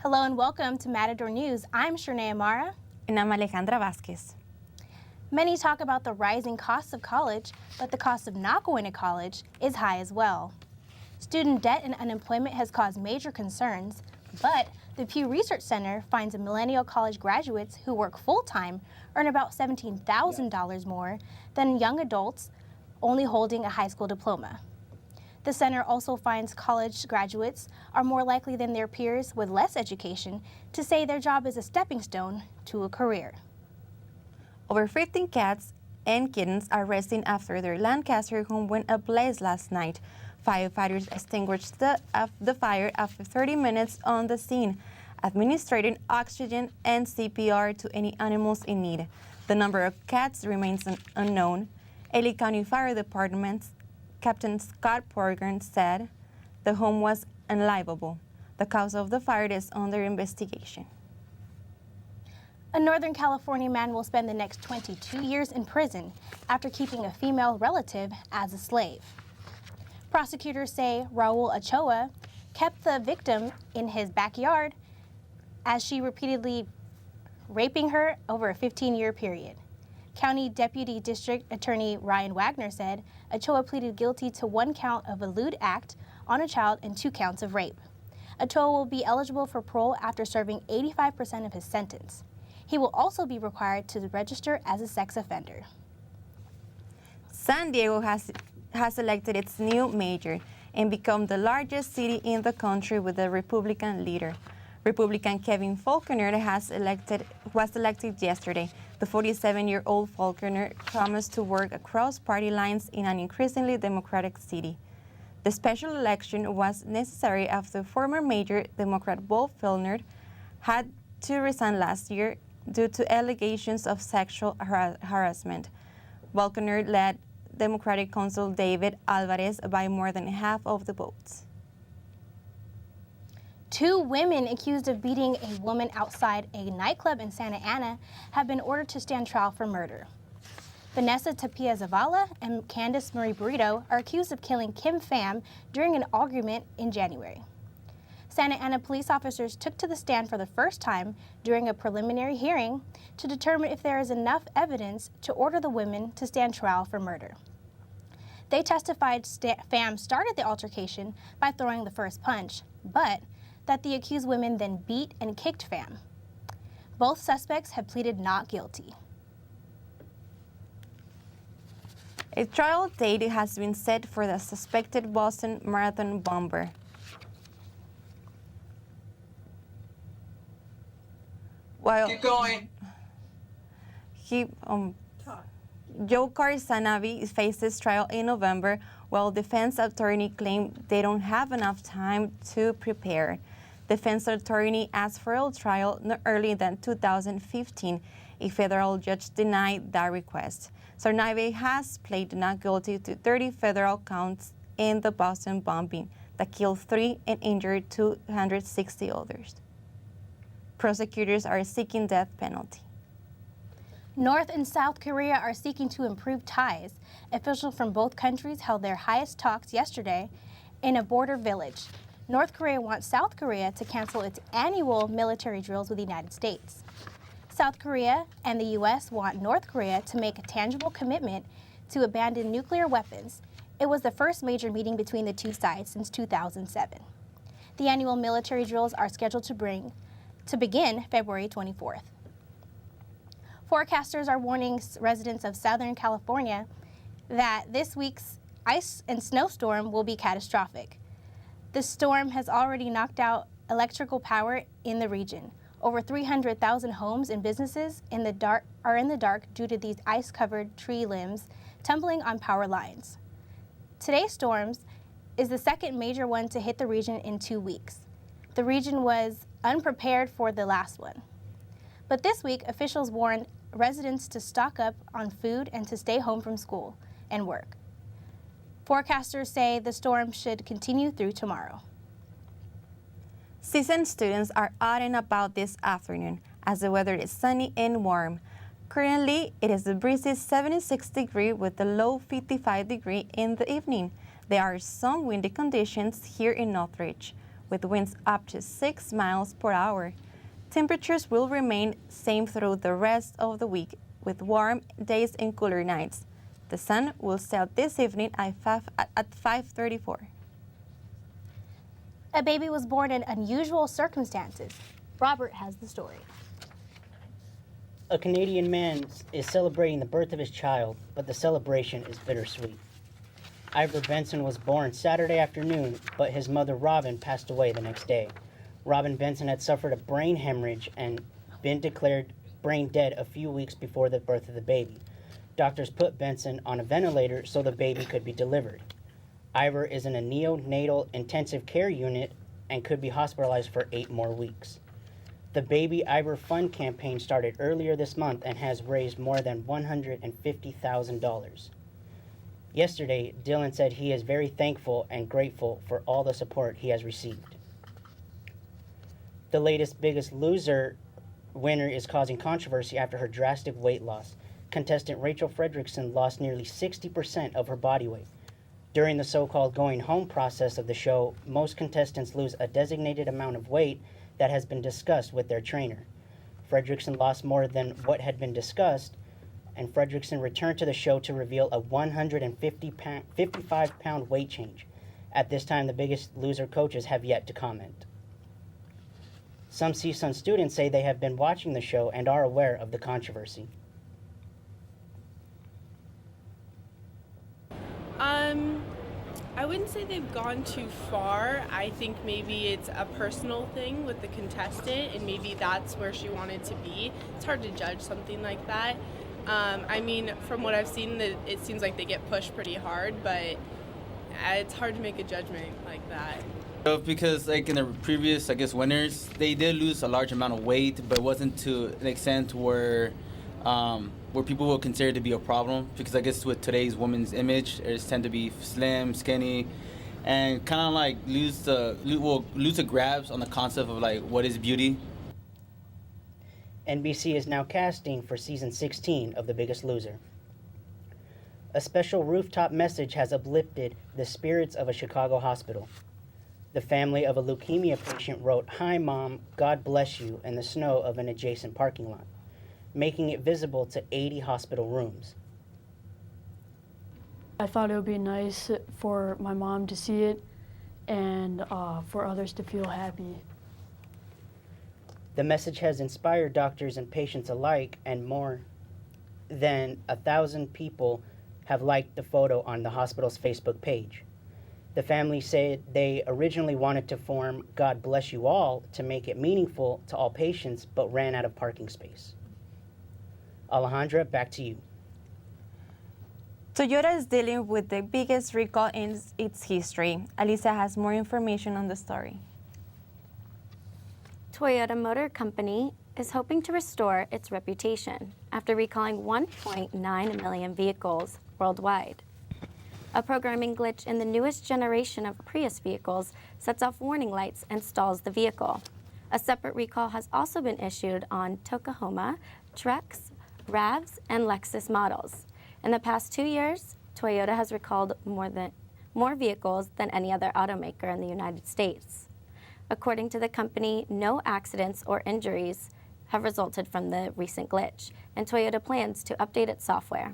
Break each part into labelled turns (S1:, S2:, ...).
S1: Hello and welcome to Matador News. I'm Cherney Amhara.
S2: And I'm Alejandra Vasquez.
S1: Many talk about the rising costs of college, but the cost of not going to college is high as well. Student debt and unemployment has caused major concerns, but the Pew Research Center finds that millennial college graduates who work full-time earn about $17,000 more than young adults only holding a high school diploma. The center also finds college graduates are more likely than their peers with less education to say their job is a stepping stone to a career.
S2: Over 15 cats and kittens are resting after their Lancaster home went ablaze last night. Firefighters extinguished the fire after 30 minutes on the scene, administering oxygen and CPR to any animals in need. The number of cats remains unknown. LA County Fire Department's Captain Scott Porgan said the home was unlivable. The cause of the fire is under investigation.
S1: A Northern California man will spend the next 22 years in prison after keeping a female relative as a slave. Prosecutors say Raul Ochoa kept the victim in his backyard as she repeatedly raping her over a 15-year period. County Deputy District Attorney Ryan Wagner said Ochoa pleaded guilty to 1 count of a lewd act on a child and 2 counts of rape. Ochoa will be eligible for parole after serving 85% of his sentence. He will also be required to register as a sex offender.
S2: San Diego has elected its new mayor and become the largest city in the country with a Republican leader. Republican Kevin Faulconer was elected yesterday. The 47-year-old Faulconer promised to work across party lines in an increasingly Democratic city. The special election was necessary after former Mayor Democrat Bob Filner had to resign last year due to allegations of sexual harassment. Faulconer led Democratic Counsel David Alvarez by more than half of the votes.
S1: 2 women accused of beating a woman outside a nightclub in Santa Ana have been ordered to stand trial for murder. Vanessa Tapia Zavala and Candice Marie Burrito are accused of killing Kim Pham during an argument in January. Santa Ana police officers took to the stand for the first time during a preliminary hearing to determine if there is enough evidence to order the women to stand trial for murder. They testified Pham started the altercation by throwing the first punch, but that the accused women then beat and kicked Pham. Both suspects have pleaded not guilty.
S2: A trial date has been set for the suspected Boston Marathon bomber. While
S3: Keep going.
S2: Joe Carsanavi faces trial in November, while defense attorney claimed they don't have enough time to prepare. Defense attorney asked for a trial no earlier than 2015. A federal judge denied that request. Carsanavi has pleaded not guilty to 30 federal counts in the Boston bombing that killed 3 and injured 260 others. Prosecutors are seeking death penalty.
S1: North and South Korea are seeking to improve ties. Officials from both countries held their highest talks yesterday in a border village. North Korea wants South Korea to cancel its annual military drills with the United States. South Korea and the U.S. want North Korea to make a tangible commitment to abandon nuclear weapons. It was the first major meeting between the two sides since 2007. The annual military drills are scheduled to begin February 24th. Forecasters are warning residents of Southern California that this week's ice and snowstorm will be catastrophic. The storm has already knocked out electrical power in the region. Over 300,000 homes and businesses are in the dark due to these ice-covered tree limbs tumbling on power lines. Today's storms is the second major one to hit the region in 2 weeks. The region was unprepared for the last one. But this week, officials warned residents to stock up on food and to stay home from school and work. Forecasters say the storm should continue through tomorrow.
S2: CSUN students are out and about this afternoon as the weather is sunny and warm. Currently, it is a breezy 76 degrees with a low 55 degrees in the evening. There are some windy conditions here in Northridge. with winds up to 6 miles per hour. Temperatures will remain same through the rest of the week, with warm days and cooler nights. The sun will set this evening at 5:34.
S1: A baby was born in unusual circumstances. Robert has the story.
S3: A Canadian man is celebrating the birth of his child, but the celebration is bittersweet. Ivor Benson was born Saturday afternoon, but his mother Robin passed away the next day. Robin Benson had suffered a brain hemorrhage and been declared brain dead a few weeks before the birth of the baby. Doctors put Benson on a ventilator so the baby could be delivered. Ivor is in a neonatal intensive care unit and could be hospitalized for 8 more weeks. The Baby Ivor Fund campaign started earlier this month and has raised more than $150,000. Yesterday, Dylan said he is very thankful and grateful for all the support he has received. The latest Biggest Loser winner is causing controversy after her drastic weight loss. Contestant Rachel Fredrickson lost nearly 60% of her body weight. During the so-called going home process of the show, most contestants lose a designated amount of weight that has been discussed with their trainer. Fredrickson lost more than what had been discussed, and Fredrickson returned to the show to reveal a 155-pound weight change. At this time, the Biggest Loser coaches have yet to comment. Some CSUN students say they have been watching the show and are aware of the controversy.
S4: I wouldn't say they've gone too far. I think maybe it's a personal thing with the contestant, and maybe that's where she wanted to be. It's hard to judge something like that. I mean, from what I've seen, it seems like they get pushed pretty hard, but it's hard to make a judgment like that.
S5: Because like in the previous, I guess, winners, they did lose a large amount of weight, but it wasn't to an extent where people will consider it to be a problem. Because I guess with today's women's image, it tend to be slim, skinny, and kind of like lose the grasp on the concept of like what is beauty.
S3: NBC is now casting for season 16 of The Biggest Loser. A special rooftop message has uplifted the spirits of a Chicago hospital. The family of a leukemia patient wrote, "Hi, Mom, God bless you," in the snow of an adjacent parking lot, making it visible to 80 hospital rooms.
S6: I thought it would be nice for my mom to see it and for others to feel happy.
S3: The message has inspired doctors and patients alike, and more than 1,000 people have liked the photo on the hospital's Facebook page. The family said they originally wanted to form "God Bless You All" to make it meaningful to all patients, but ran out of parking space. Alejandra, back to you.
S2: Toyota is dealing with the biggest recall in its history. Alyssa has more information on the story.
S7: Toyota Motor Company is hoping to restore its reputation after recalling 1.9 million vehicles worldwide. A programming glitch in the newest generation of Prius vehicles sets off warning lights and stalls the vehicle. A separate recall has also been issued on Tacoma, Trex, RAVs, and Lexus models. In the past 2 years, Toyota has recalled more vehicles than any other automaker in the United States. According to the company, no accidents or injuries have resulted from the recent glitch, and Toyota plans to update its software.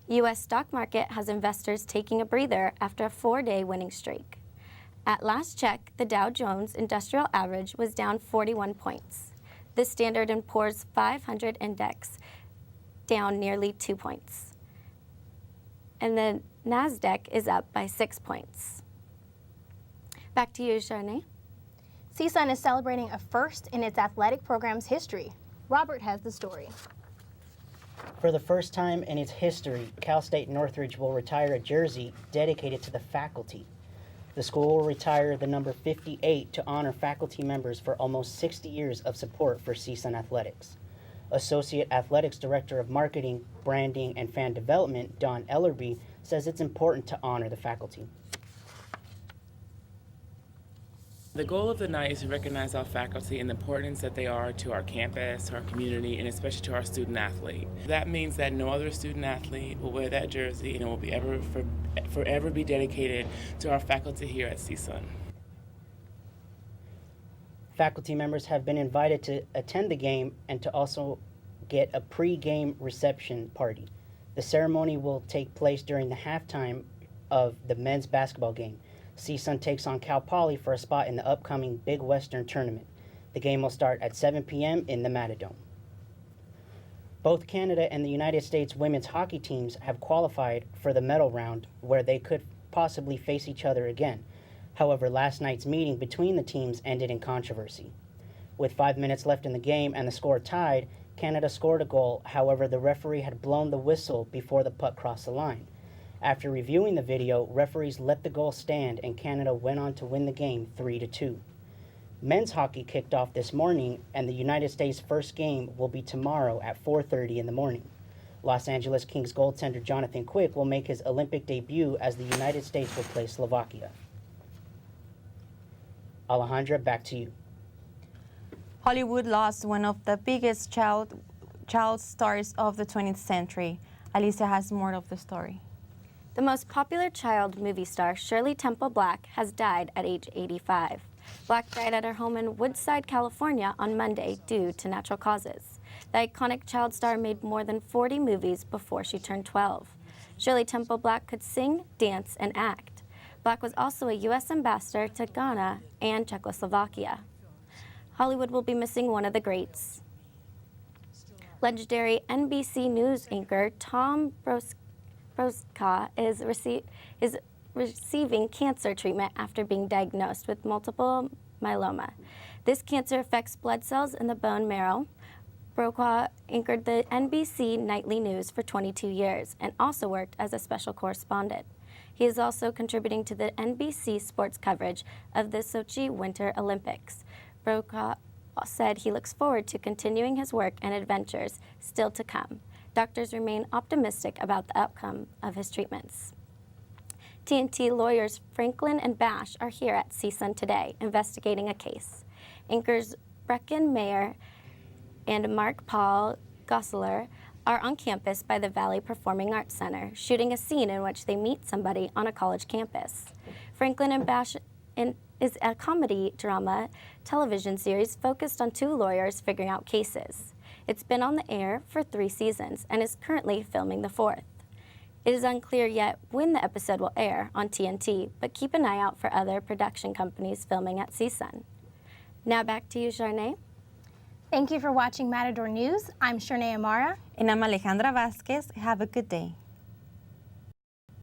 S7: U.S. stock market has investors taking a breather after a 4-day winning streak. At last check, the Dow Jones Industrial Average was down 41 points. The Standard & Poor's 500 index down nearly 2 points. And the NASDAQ is up by 6 points. Back to you, Cherney.
S1: CSUN is celebrating a first in its athletic program's history. Robert has the story.
S3: For the first time in its history, Cal State Northridge will retire a jersey dedicated to the faculty. The school will retire the number 58 to honor faculty members for almost 60 years of support for CSUN athletics. Associate Athletics Director of Marketing, Branding, and Fan Development, Don Ellerby, says it's important to honor the faculty.
S8: The goal of the night is to recognize our faculty and the importance that they are to our campus, to our community, and especially to our student athlete. That means that no other student athlete will wear that jersey, and it will be forever be dedicated to our faculty here at CSUN.
S3: Faculty members have been invited to attend the game and to also get a pre-game reception party. The ceremony will take place during the halftime of the men's basketball game. CSUN takes on Cal Poly for a spot in the upcoming Big Western Tournament. The game will start at 7 p.m. in the Matador. Both Canada and the United States women's hockey teams have qualified for the medal round where they could possibly face each other again. However, last night's meeting between the teams ended in controversy. With 5 minutes left in the game and the score tied, Canada scored a goal. However, the referee had blown the whistle before the puck crossed the line. After reviewing the video, referees let the goal stand and Canada went on to win the game 3-2. Men's hockey kicked off this morning and the United States' first game will be tomorrow at 4:30 in the morning. Los Angeles Kings goaltender Jonathan Quick will make his Olympic debut as the United States will play Slovakia. Alejandra, back to you.
S2: Hollywood lost one of the biggest child stars of the 20th century. Alyssa has more of the story.
S7: The most popular child movie star, Shirley Temple Black, has died at age 85. Black died at her home in Woodside, California on Monday due to natural causes. The iconic child star made more than 40 movies before she turned 12. Shirley Temple Black could sing, dance, and act. Black was also a U.S. ambassador to Ghana and Czechoslovakia. Hollywood will be missing one of the greats. Legendary NBC News anchor Tom Brokaw is receiving cancer treatment after being diagnosed with multiple myeloma. This cancer affects blood cells in the bone marrow. Brokaw anchored the NBC Nightly News for 22 years and also worked as a special correspondent. He is also contributing to the NBC sports coverage of the Sochi Winter Olympics. Brokaw said he looks forward to continuing his work and adventures still to come. Doctors remain optimistic about the outcome of his treatments. TNT lawyers Franklin and Bash are here at CSUN today investigating a case. Anchors Brecken Mayer and Mark Paul Gosseler are on campus by the Valley Performing Arts Center, shooting a scene in which they meet somebody on a college campus. Franklin and Bash is a comedy drama television series focused on two lawyers figuring out cases. It's been on the air for 3 seasons and is currently filming the 4th. It is unclear yet when the episode will air on TNT, but keep an eye out for other production companies filming at CSUN. Now back to you, Cherney.
S1: Thank you for watching Matador News. I'm Cherney Amhara.
S2: And I'm Alejandra Vasquez. Have a good day.